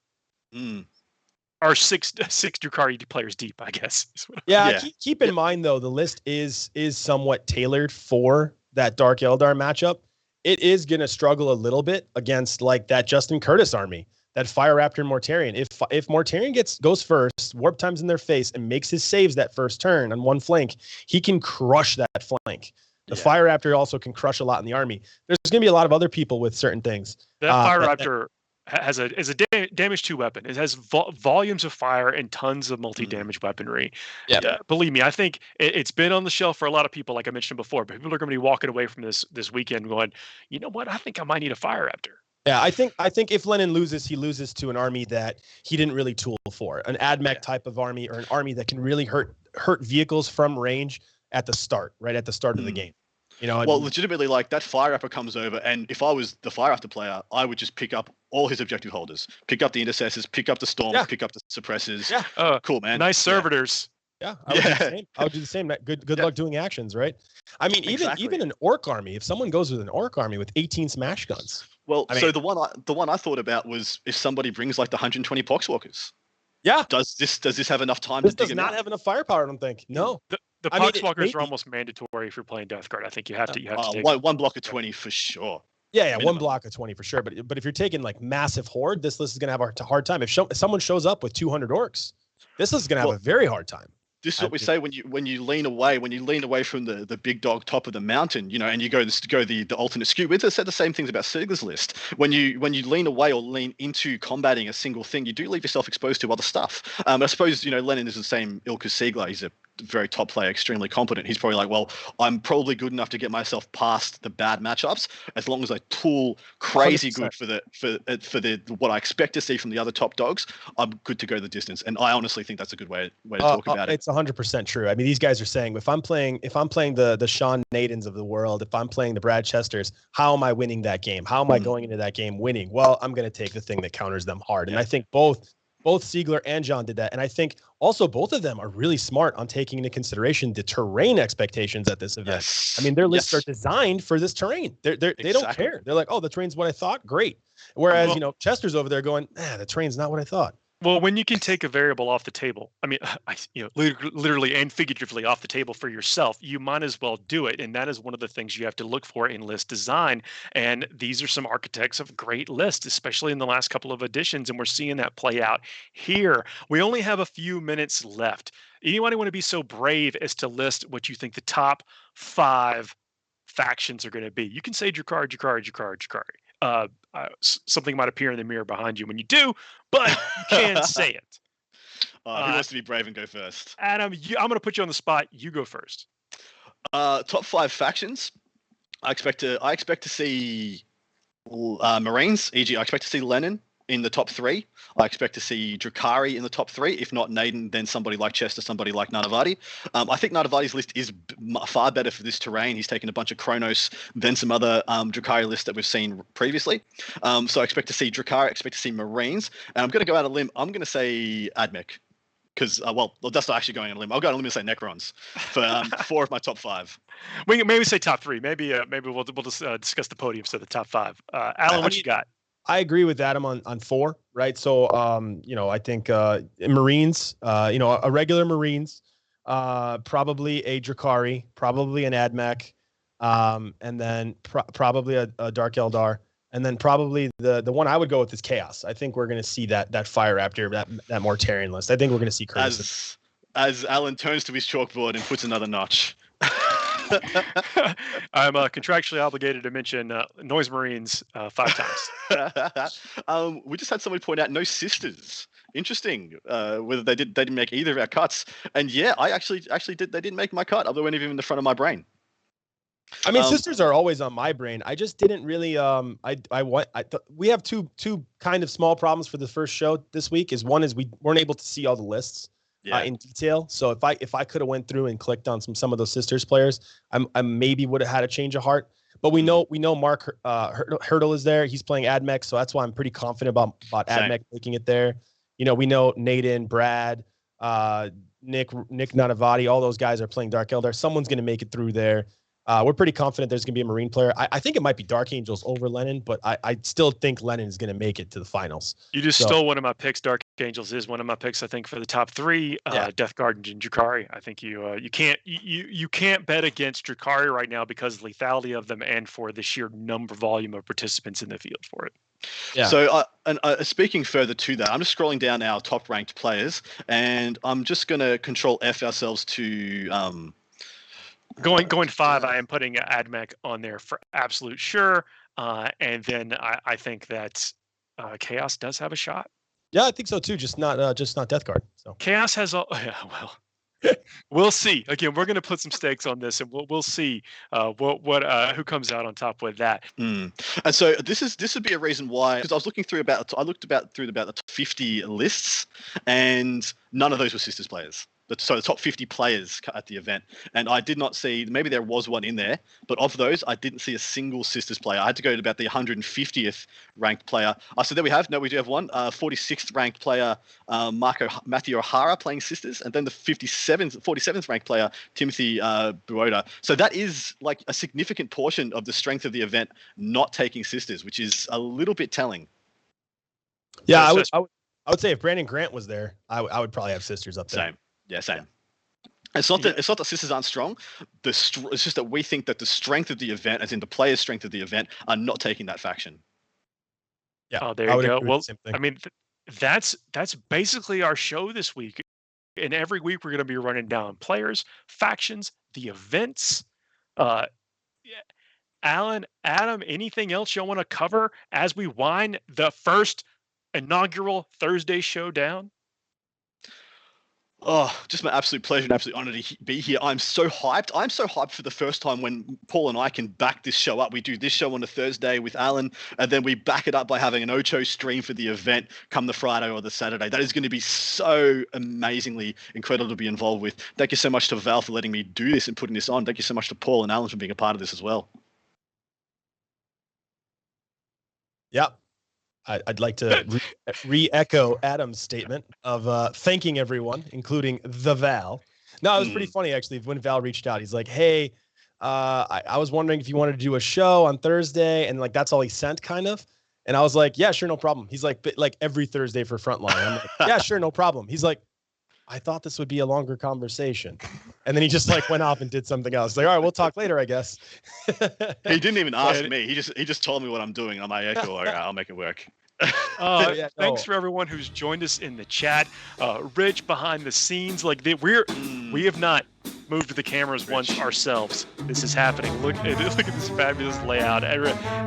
Or six Drukhari players deep, I guess. Yeah. Keep in mind though, the list is somewhat tailored for that Dark Eldar matchup. It is going to struggle a little bit against like that Justin Curtis army, that Fire Raptor and Mortarion. If Mortarion goes first, warp time's in their face, and makes his saves that first turn on one flank, he can crush that flank. The Fire Raptor also can crush a lot in the army. There's going to be a lot of other people with certain things. That Fire Raptor is a damage 2 weapon. It has volumes of fire and tons of multi-damage weaponry. Yeah, believe me, I think it's been on the shelf for a lot of people, like I mentioned before. But people are going to be walking away from this weekend going, you know what? I think I might need a Fire Raptor. Yeah, I think if Lennon loses, he loses to an army that he didn't really tool for, an AdMech type of army, or an army that can really hurt vehicles from range at the start, right at the start of the game. Legitimately, like that Fire Raptor comes over, and if I was the Fire Raptor player, I would just pick up all his objective holders, pick up the intercessors, pick up the storms, pick up the suppressors. Yeah, cool, man. Nice servitors. Yeah, I would do the same. Good luck doing actions, right? I mean, even an orc army. If someone goes with an orc army with 18 smash guns. Well, so the one I thought about was if somebody brings like the 120 Poxwalkers. Yeah. Does this have enough time? This does not have enough firepower, I don't think. No. The Poxwalkers are almost mandatory if you're playing Death Guard. I think you have to. One block of 20 for sure. Yeah, minimum. One block of 20 for sure. But if you're taking like massive horde, this list is gonna have a hard time. If someone shows up with 200 orcs, this is gonna have a very hard time. This is what we say when you lean away from the big dog top of the mountain, and you go the alternate skew. We've said the same things about Siegler's list. When you lean away or lean into combating a single thing, you do leave yourself exposed to other stuff. I suppose Lennon is the same ilk as Siegler. He's a very top player, extremely competent. He's probably like, well, I'm probably good enough to get myself past the bad matchups as long as I tool crazy 100%. Good for the what I expect to see from the other top dogs. I'm good to go the distance, and I honestly think that's a good way to talk about it. It's 100% true. I mean, these guys are saying if I'm playing the Sean Naydens of the world, if I'm playing the Brad Chesters, how am I winning that game? How am I going into that game winning? Well, I'm going to take the thing that counters them hard, and I think both Siegler and John did that. And I think also both of them are really smart on taking into consideration the terrain expectations at this event. Yes. I mean, their lists are designed for this terrain. They don't care. They're like, oh, the terrain's what I thought. Great. Whereas, Chester's over there going, the terrain's not what I thought. Well, when you can take a variable off the table, I mean, literally and figuratively off the table for yourself, you might as well do it. And that is one of the things you have to look for in list design. And these are some architects of great lists, especially in the last couple of editions. And we're seeing that play out here. We only have a few minutes left. Anybody want to be so brave as to list what you think the top 5 factions are going to be? You can say Drukhari. Something might appear in the mirror behind you when you do, but you can say it. Who wants to be brave and go first? Adam, I'm going to put you on the spot. You go first. Top 5 factions. I expect to see Marines. E.g., I expect to see Lennon in the top 3. I expect to see Drukhari in the top 3. If not Nayden, then somebody like Chester, somebody like Nanavati. I think Nanavati's list is far better for this terrain. He's taken a bunch of Chronos than some other Drukhari lists that we've seen previously. So I expect to see Drukhari, I expect to see Marines. And I'm going to go out on a limb. I'm going to say AdMech. Because, that's not actually going on a limb. I'll go on a limb and say Necrons for 4 of my top 5. We can maybe say top 3. Maybe we'll just discuss the podium, so the top 5. Alan, what you got? I agree with Adam on 4, right? So, I think Marines, a regular Marines, probably a Drukhari, probably an AdMech, and then probably a Dark Eldar, and then probably the one I would go with is Chaos. I think we're going to see that Fire Raptor, that Mortarion list. I think we're going to see Curtis. as Alan turns to his chalkboard and puts another notch. I'm contractually obligated to mention Noise Marines 5 times. We just had somebody point out no sisters. Interesting. Whether they didn't make either of our cuts. And yeah, I actually did. They didn't make my cut. They weren't even in the front of my brain. I mean, sisters are always on my brain. I just didn't really. We have two kind of small problems for the first show this week. One is we weren't able to see all the lists in detail. So if I could have went through and clicked on some of those sisters players, I maybe would have had a change of heart. But we know Mark Hurdle is there. He's playing Admech, so that's why I'm pretty confident about Admech making it there. We know Nayden, Brad, Nick Nanavati, all those guys are playing Dark Eldar. Someone's going to make it through there. We're pretty confident there's going to be a Marine player. I think it might be Dark Angels over Lennon, but I still think Lennon is going to make it to the finals. You just stole one of my picks. Dark Angels is one of my picks, I think, for the top 3. Death Guard and Drukhari. I think you can't bet against Drukhari right now because of the lethality of them and for the sheer volume of participants in the field for it. Yeah. So, speaking further to that, I'm just scrolling down our top ranked players, and I'm just going to Control F ourselves to. Going 5, I am putting Admech on there for absolute sure, and then I think that Chaos does have a shot. Yeah, I think so too. Just not Death Guard. So Chaos has we'll see. Again, we're going to put some stakes on this, and we'll see who comes out on top with that. And so this would be a reason why, because I was looking through about the 50 lists, and none of those were sisters players. So the top 50 players at the event. And I did not see, maybe there was one in there, but of those, I didn't see a single sisters player. I had to go to about the 150th ranked player. So there we have. No, we do have one. 46th ranked player, Matthew O'Hara playing sisters. And then the 47th ranked player, Timothy Buoda. So that is like a significant portion of the strength of the event not taking sisters, which is a little bit telling. Yeah, I would say if Brandon Grant was there, I would probably have sisters up there. Same. Yeah, same. It's not that sisters aren't strong. It's just that we think that the strength of the event, as in the players' strength of the event, are not taking that faction. Yeah. Oh, there you go. Well, I mean, that's basically our show this week. And every week we're going to be running down players, factions, the events. Alan, Adam, anything else y'all want to cover as we wind the first inaugural Thursday show down? Oh, just my absolute pleasure and absolute honor to be here. I'm so hyped. I'm so hyped for the first time when Paul and I can back this show up. We do this show on a Thursday with Alan, and then we back it up by having an Ocho stream for the event come the Friday or the Saturday. That is going to be so amazingly incredible to be involved with. Thank you so much to Val for letting me do this and putting this on. Thank you so much to Paul and Alan for being a part of this as well. Yep. I'd like to re-echo Adam's statement of thanking everyone, including the Val. No, it was pretty funny, actually, when Val reached out. He's like, hey, I was wondering if you wanted to do a show on Thursday, and like that's all he sent, kind of. And I was like, yeah, sure, no problem. He's like, but like every Thursday for Frontline. I'm like, yeah, sure, no problem. He's like, I thought this would be a longer conversation. And then he just like went off and did something else. Like, all right, we'll talk later, I guess. He didn't even ask me. He just told me what I'm doing. I'm like, cool, I'll make it work. Thanks for everyone who's joined us in the chat. Rich behind the scenes, like we have not moved the cameras once ourselves. This is happening. Look at this fabulous layout.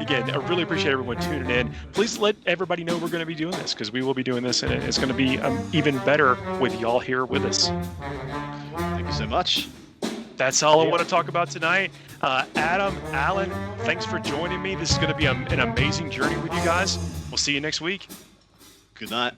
Again, I really appreciate everyone tuning in. Please let everybody know we're going to be doing this, because we will be doing this, and it's going to be even better with y'all here with us. Thank you so much. That's all I want to talk about tonight. Adam, Alan, thanks for joining me. This is going to be an amazing journey with you guys. We'll see you next week. Good night.